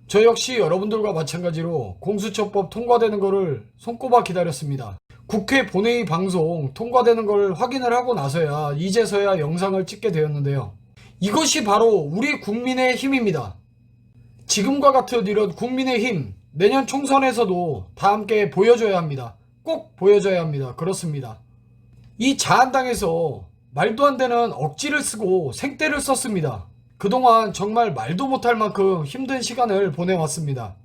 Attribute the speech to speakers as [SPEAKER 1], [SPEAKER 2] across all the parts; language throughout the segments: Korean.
[SPEAKER 1] 저 역시 여러분들과 마찬가지로 공수처법 통과되는 거를 손꼽아 기다렸습니다. 국회 본회의 방송 통과되는 걸 확인을 하고 나서야 이제서야 영상을 찍게 되었는데요. 이것이 바로 우리 국민의 힘입니다. 지금과 같은 이런 국민의 힘, 내년 총선에서도 다 함께 보여줘야 합니다. 꼭 보여줘야 합니다. 그렇습니다. 이 자한당에서 말도 안 되는 억지를 쓰고 생떼를 썼습니다. 그동안 정말 말도 못할 만큼 힘든 시간을 보내왔습니다.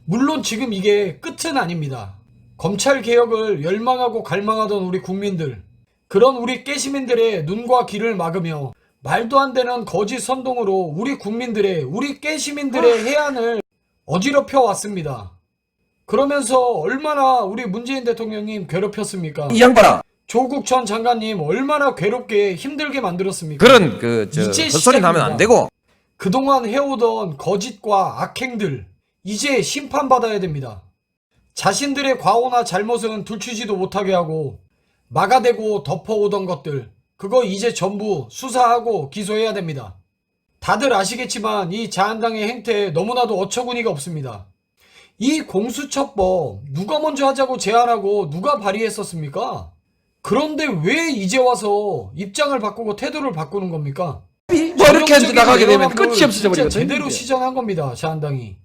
[SPEAKER 1] 물론 지금 이게 끝은 아닙니다. 검찰 개혁을 열망하고 갈망하던 우리 국민들, 그런 우리 깨시민들의 눈과 귀를 막으며 말도 안 되는 거짓 선동으로 우리 깨시민들의 해안을 어지럽혀 왔습니다. 그러면서 얼마나 우리 문재인 대통령님 괴롭혔습니까?
[SPEAKER 2] 이 양반아.
[SPEAKER 1] 조국 전 장관님 얼마나 괴롭게 힘들게 만들었습니까?
[SPEAKER 2] 그런
[SPEAKER 1] 이제
[SPEAKER 2] 헛소리 나면 안 되고.
[SPEAKER 1] 그동안 해오던 거짓과 악행들 이제 심판받아야 됩니다. 자신들의 과오나 잘못은 들추지도 못하게 하고 막아대고 덮어오던 것들, 그거 이제 전부 수사하고 기소해야 됩니다. 다들 아시겠지만 이 자한당의 행태에 너무나도 어처구니가 없습니다. 이 공수처법 누가 먼저 하자고 제안하고 누가 발의했었습니까? 그런데 왜 이제 와서 입장을 바꾸고 태도를 바꾸는 겁니까?
[SPEAKER 2] 뭐 이렇게
[SPEAKER 1] 전형적인
[SPEAKER 2] 나가게 되면
[SPEAKER 1] 내로남불
[SPEAKER 2] 끝이 없어져
[SPEAKER 1] 진짜
[SPEAKER 2] 버리거든.
[SPEAKER 1] 제대로 시전한 겁니다. 자한당이.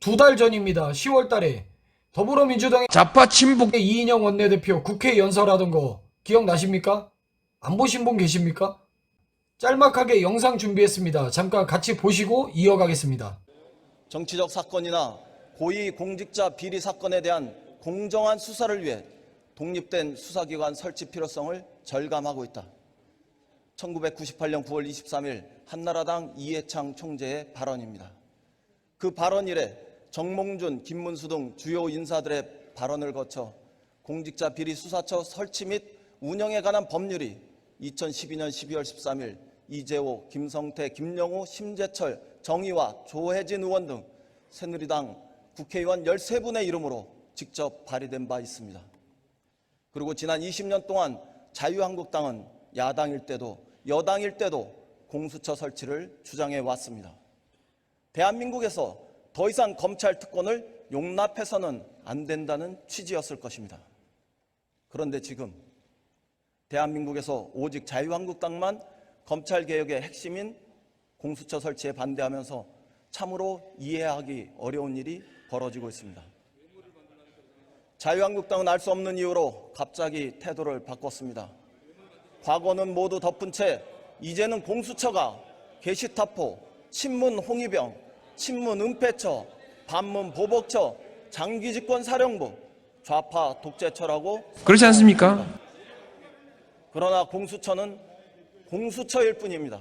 [SPEAKER 1] 2달 전입니다. 10월 달에 더불어민주당의
[SPEAKER 2] 좌파 친북
[SPEAKER 1] 이인영 원내대표 국회 연설하던 거 기억나십니까? 안 보신 분 계십니까? 짤막하게 영상 준비했습니다. 잠깐 같이 보시고 이어가겠습니다.
[SPEAKER 3] 정치적 사건이나 고위공직자 비리 사건에 대한 공정한 수사를 위해 독립된 수사기관 설치 필요성을 절감하고 있다. 1998년 9월 23일 한나라당 이해창 총재의 발언입니다. 그 발언 이래 정몽준, 김문수 등 주요 인사들의 발언을 거쳐 공직자 비리 수사처 설치 및 운영에 관한 법률이 2012년 12월 13일 이재호, 김성태, 김영우, 심재철, 정의와 조혜진 의원 등 새누리당 국회의원 13분의 이름으로 직접 발의된 바 있습니다. 그리고 지난 20년 동안 자유한국당은 야당일 때도 여당일 때도 공수처 설치를 주장해 왔습니다. 대한민국에서 더 이상 검찰 특권을 용납해서는 안 된다는 취지였을 것입니다. 그런데 지금 대한민국에서 오직 자유한국당만 검찰개혁의 핵심인 공수처 설치에 반대하면서 참으로 이해하기 어려운 일이 벌어지고 있습니다. 자유한국당은 알 수 없는 이유로 갑자기 태도를 바꿨습니다. 과거는 모두 덮은 채 이제는 공수처가 게시타포, 친문 홍위병, 친문 은폐처, 반문 보복처, 장기집권사령부, 좌파 독재처라고
[SPEAKER 2] 그렇지 않습니까?
[SPEAKER 3] 그러나 공수처는 공수처일 뿐입니다.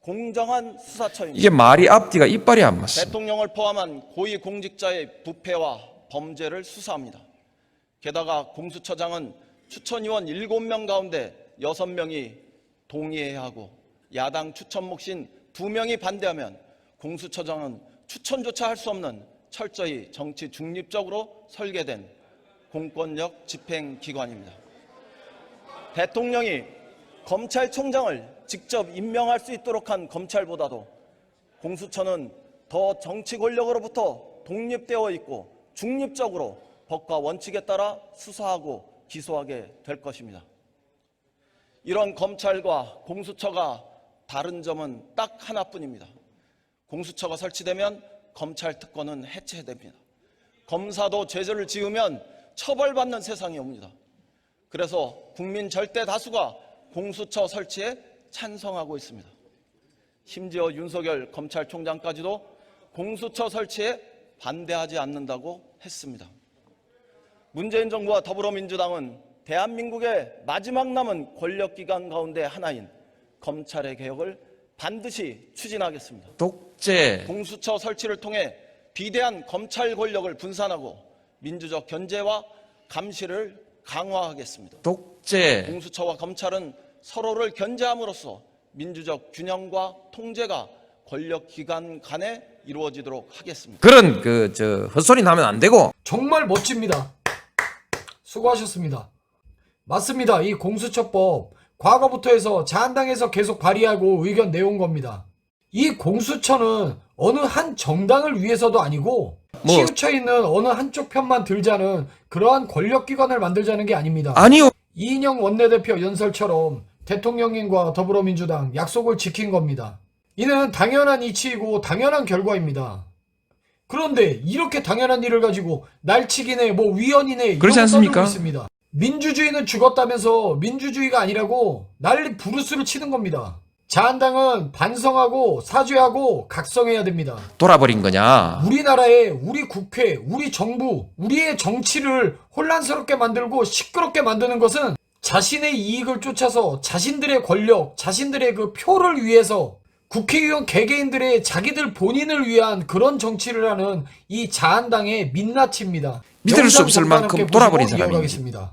[SPEAKER 3] 공정한 수사처입니다.
[SPEAKER 2] 이게 말이 앞뒤가 이빨이 안 맞습니다.
[SPEAKER 3] 대통령을 포함한 고위공직자의 부패와 범죄를 수사합니다. 게다가 공수처장은 추천위원 7명 가운데 6명이 동의해야 하고 야당 추천 몫인 2명이 반대하면 공수처장은 추천조차 할 수 없는 철저히 정치 중립적으로 설계된 공권력 집행기관입니다. 대통령이 검찰총장을 직접 임명할 수 있도록 한 검찰보다도 공수처는 더 정치 권력으로부터 독립되어 있고 중립적으로 법과 원칙에 따라 수사하고 기소하게 될 것입니다. 이런 검찰과 공수처가 다른 점은 딱 하나뿐입니다. 공수처가 설치되면 검찰 특권은 해체됩니다. 검사도 죄를 지으면 처벌받는 세상이 옵니다. 그래서 국민 절대 다수가 공수처 설치에 찬성하고 있습니다. 심지어 윤석열 검찰총장까지도 공수처 설치에 반대하지 않는다고 했습니다. 문재인 정부와 더불어민주당은 대한민국의 마지막 남은 권력기관 가운데 하나인 검찰의 개혁을 반드시 추진하겠습니다.
[SPEAKER 2] 독재.
[SPEAKER 3] 공수처 설치를 통해 비대한 검찰 권력을 분산하고 민주적 견제와 감시를 강화하겠습니다.
[SPEAKER 2] 독재.
[SPEAKER 3] 공수처와 검찰은 서로를 견제함으로써 민주적 균형과 통제가 권력기관 간에 이루어지도록 하겠습니다.
[SPEAKER 2] 그런 헛소리 나면 안 되고.
[SPEAKER 1] 정말 멋집니다. 수고하셨습니다. 맞습니다. 이 공수처법 과거부터 해서 자한당에서 계속 발의하고 의견 내온 겁니다. 이 공수처는 어느 한 정당을 위해서도 아니고
[SPEAKER 2] 뭐-
[SPEAKER 1] 치우쳐 있는 어느 한쪽 편만 들자는 그러한 권력기관을 만들자는 게 아닙니다.
[SPEAKER 2] 아니요.
[SPEAKER 1] 이인영 원내대표 연설처럼 대통령님과 더불어민주당 약속을 지킨 겁니다. 이는 당연한 이치이고 당연한 결과입니다. 그런데 이렇게 당연한 일을 가지고 날치기네 뭐 위헌이네 이런
[SPEAKER 2] 그렇지
[SPEAKER 1] 거
[SPEAKER 2] 않습니까?
[SPEAKER 1] 떠들고 있습니다. 민주주의는 죽었다면서 민주주의가 아니라고 난리 부르스를 치는 겁니다. 자한당은 반성하고 사죄하고 각성해야 됩니다.
[SPEAKER 2] 돌아버린 거냐?
[SPEAKER 1] 우리나라의 우리 국회, 우리 정부, 우리의 정치를 혼란스럽게 만들고 시끄럽게 만드는 것은 자신의 이익을 쫓아서 자신들의 권력, 자신들의 그 표를 위해서 국회의원 개개인들의 자기들 본인을 위한 그런 정치를 하는 이 자한당의 민낯입니다.
[SPEAKER 2] 믿을 수 없을
[SPEAKER 1] 영상
[SPEAKER 2] 만큼
[SPEAKER 1] 함께
[SPEAKER 2] 돌아버린
[SPEAKER 1] 보시고
[SPEAKER 2] 사람입니다.
[SPEAKER 1] 이어가겠습니다.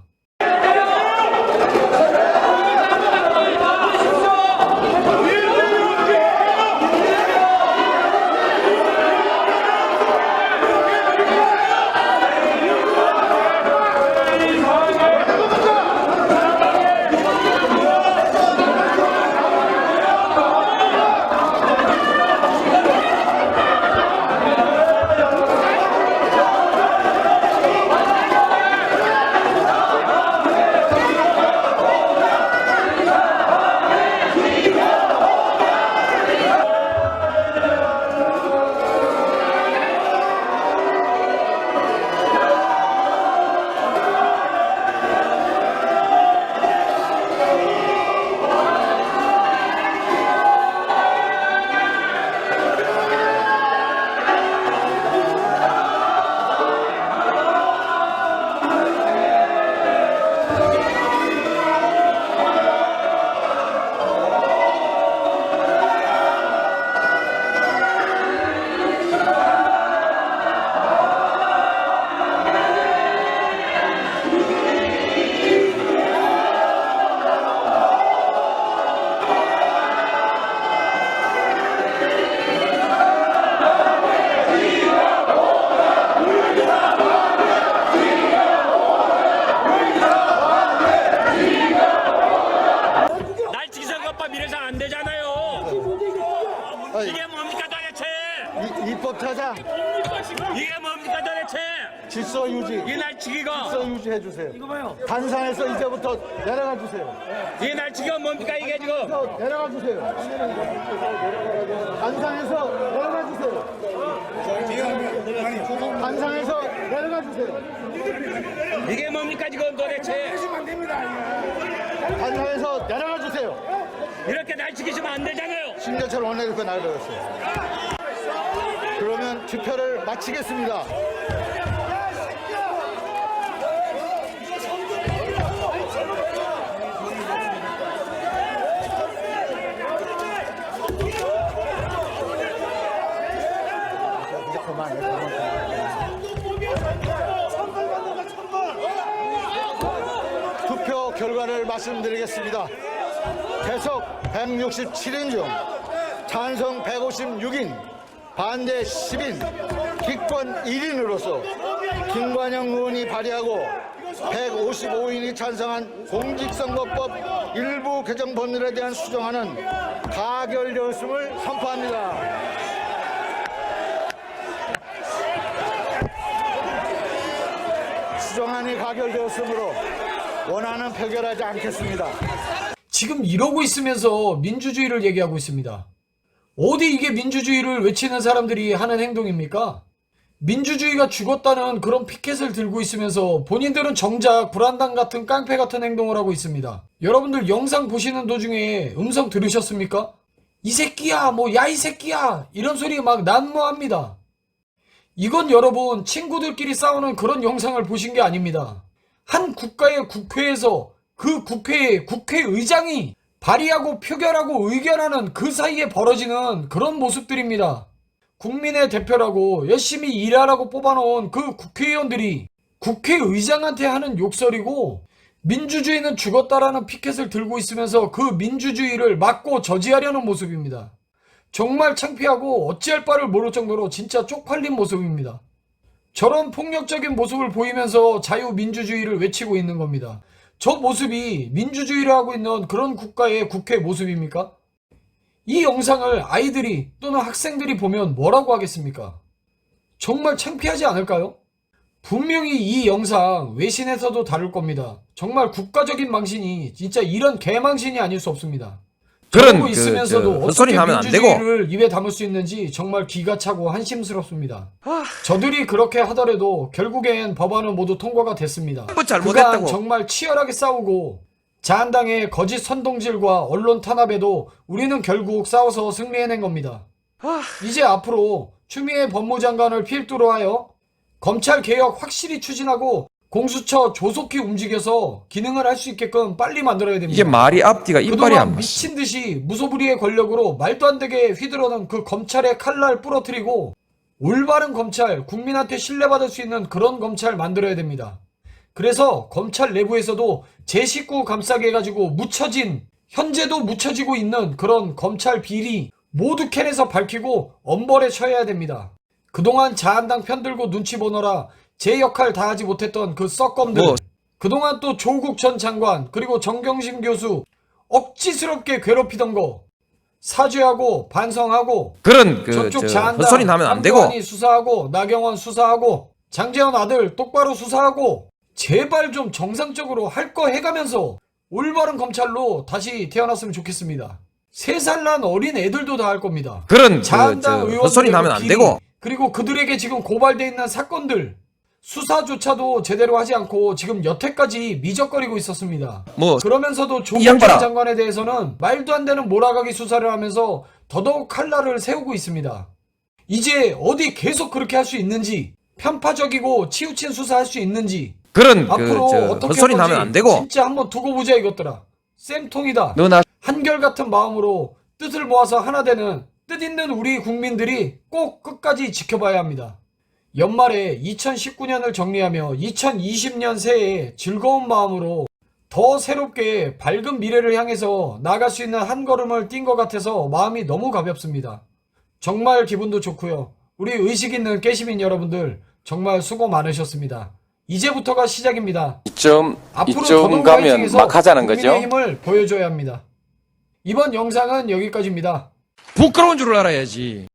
[SPEAKER 4] 날치기 선거법 이래서 안 되잖아요. 이게 뭡니까 도대체?
[SPEAKER 5] 입법 찾아
[SPEAKER 4] 이게 뭡니까 도대체?
[SPEAKER 5] 질서 유지
[SPEAKER 4] 이 날치기가
[SPEAKER 5] 질서 유지해 주세요. 단상에서 이제부터 내려가 주세요.
[SPEAKER 4] 이 날치기가 뭡니까 이게 지금?
[SPEAKER 5] 내려가 주세요. 단상에서 내려가 주세요. 단상에서 내려가 주세요.
[SPEAKER 4] 이게 뭡니까 지금 도대체?
[SPEAKER 5] 단상에서 내려가 주세요.
[SPEAKER 4] 이렇게 날치기시면 안 되잖아요.
[SPEAKER 5] 신재철 원내대표 날려갔어요. 그러면 투표를 마치겠습니다. 이제 그만해. 투표 결과를 말씀드리겠습니다. 계속 167인 중 찬성 156인, 반대 10인, 기권 1인으로서 김관영 의원이 발의하고 155인이 찬성한 공직선거법 일부 개정 법률에 대한 수정안은 가결되었음을 선포합니다. 수정안이 가결되었으므로 원안은 표결하지 않겠습니다.
[SPEAKER 1] 지금 이러고 있으면서 민주주의를 얘기하고 있습니다. 어디 이게 민주주의를 외치는 사람들이 하는 행동입니까? 민주주의가 죽었다는 그런 피켓을 들고 있으면서 본인들은 정작 불안당 같은 깡패 같은 행동을 하고 있습니다. 여러분들 영상 보시는 도중에 음성 들으셨습니까? 이 새끼야, 뭐 야 이 새끼야 이런 소리 막 난무합니다. 이건 여러분 친구들끼리 싸우는 그런 영상을 보신 게 아닙니다. 한 국가의 국회에서 그 국회의 국회의장이 발의하고 표결하고 의견하는 그 사이에 벌어지는 그런 모습들입니다. 국민의 대표라고 열심히 일하라고 뽑아놓은 그 국회의원들이 국회의장한테 하는 욕설이고, 민주주의는 죽었다라는 피켓을 들고 있으면서 그 민주주의를 막고 저지하려는 모습입니다. 정말 창피하고 어찌할 바를 모를 정도로 진짜 쪽팔린 모습입니다. 저런 폭력적인 모습을 보이면서 자유민주주의를 외치고 있는 겁니다. 저 모습이 민주주의를 하고 있는 그런 국가의 국회 모습입니까? 이 영상을 아이들이 또는 학생들이 보면 뭐라고 하겠습니까? 정말 창피하지 않을까요? 분명히 이 영상 외신에서도 다룰 겁니다. 정말 국가적인 망신이 진짜 이런 개망신이 아닐 수 없습니다.
[SPEAKER 2] 그런
[SPEAKER 1] 저러고 있으면서도
[SPEAKER 2] 헛소리
[SPEAKER 1] 어떻게
[SPEAKER 2] 하면 안 되고.
[SPEAKER 1] 민주주의를 입에 담을 수 있는지 정말 기가 차고 한심스럽습니다. 저들이 그렇게 하더라도 결국엔 법안은 모두 통과가 됐습니다.
[SPEAKER 2] 뭐 잘못했다고.
[SPEAKER 1] 그간 정말 치열하게 싸우고 자한당의 거짓 선동질과 언론 탄압에도 우리는 결국 싸워서 승리해낸 겁니다. 이제 앞으로 추미애 법무장관을 필두로 하여 검찰 개혁 확실히 추진하고 공수처 조속히 움직여서 기능을 할 수 있게끔 빨리 만들어야 됩니다.
[SPEAKER 2] 이게 말이 앞뒤가 이빨이
[SPEAKER 1] 그동안
[SPEAKER 2] 안 맞어.
[SPEAKER 1] 미친 듯이 무소불위의 권력으로 말도 안 되게 휘두르는 그 검찰의 칼날 부러뜨리고 올바른 검찰, 국민한테 신뢰받을 수 있는 그런 검찰 만들어야 됩니다. 그래서 검찰 내부에서도 제 식구 감싸게 해가지고 묻혀진, 현재도 묻혀지고 있는 그런 검찰 비리 모두 캔에서 밝히고 엄벌에 처해야 됩니다. 그동안 자한당 편들고 눈치 보느라 제 역할 다 하지 못했던 그 썩검들,
[SPEAKER 2] 뭐.
[SPEAKER 1] 그동안 또 조국 전 장관 그리고 정경심 교수 억지스럽게 괴롭히던 거 사죄하고 반성하고
[SPEAKER 2] 그런
[SPEAKER 1] 저쪽 자한당
[SPEAKER 2] 헛소리 하면 안 되고.
[SPEAKER 1] 한동안이 수사하고 나경원 수사하고 장제원 아들 똑바로 수사하고 제발 좀 정상적으로 할 거 해가면서 올바른 검찰로 다시 태어났으면 좋겠습니다. 3살 난 어린 애들도 다 할 겁니다.
[SPEAKER 2] 그런
[SPEAKER 1] 자한당
[SPEAKER 2] 헛소리
[SPEAKER 1] 의원들의
[SPEAKER 2] 하면
[SPEAKER 1] 그
[SPEAKER 2] 안
[SPEAKER 1] 비리,
[SPEAKER 2] 되고.
[SPEAKER 1] 그리고 그들에게 지금 고발돼 있는 사건들 수사조차도 제대로 하지 않고 지금 여태까지 미적거리고 있었습니다.
[SPEAKER 2] 뭐
[SPEAKER 1] 그러면서도
[SPEAKER 2] 이
[SPEAKER 1] 조국
[SPEAKER 2] 양반아.
[SPEAKER 1] 전 장관에 대해서는 말도 안 되는 몰아가기 수사를 하면서 더더욱 칼날을 세우고 있습니다. 이제 어디 계속 그렇게 할 수 있는지, 편파적이고 치우친 수사할 수 있는지,
[SPEAKER 2] 그런
[SPEAKER 1] 앞으로 어떻게
[SPEAKER 2] 헛소리
[SPEAKER 1] 할 건지
[SPEAKER 2] 하면 안 되고.
[SPEAKER 1] 진짜 한번 두고 보자 이것들아. 쌤통이다.
[SPEAKER 2] 너나
[SPEAKER 1] 한결같은 마음으로 뜻을 모아서 하나 되는 뜻있는 우리 국민들이 꼭 끝까지 지켜봐야 합니다. 연말에 2019년을 정리하며 2020년 새해 즐거운 마음으로 더 새롭게 밝은 미래를 향해서 나아갈 수 있는 한 걸음을 뛴 것 같아서 마음이 너무 가볍습니다. 정말 기분도 좋고요. 우리 의식 있는 깨시민 여러분들 정말 수고 많으셨습니다. 이제부터가 시작입니다. 앞으로 더더욱
[SPEAKER 6] 가면
[SPEAKER 1] 화이팅해서
[SPEAKER 6] 막 하자는 거죠?
[SPEAKER 1] 국민의 힘을 보여줘야 합니다. 이번 영상은 여기까지입니다.
[SPEAKER 2] 부끄러운 줄 알아야지.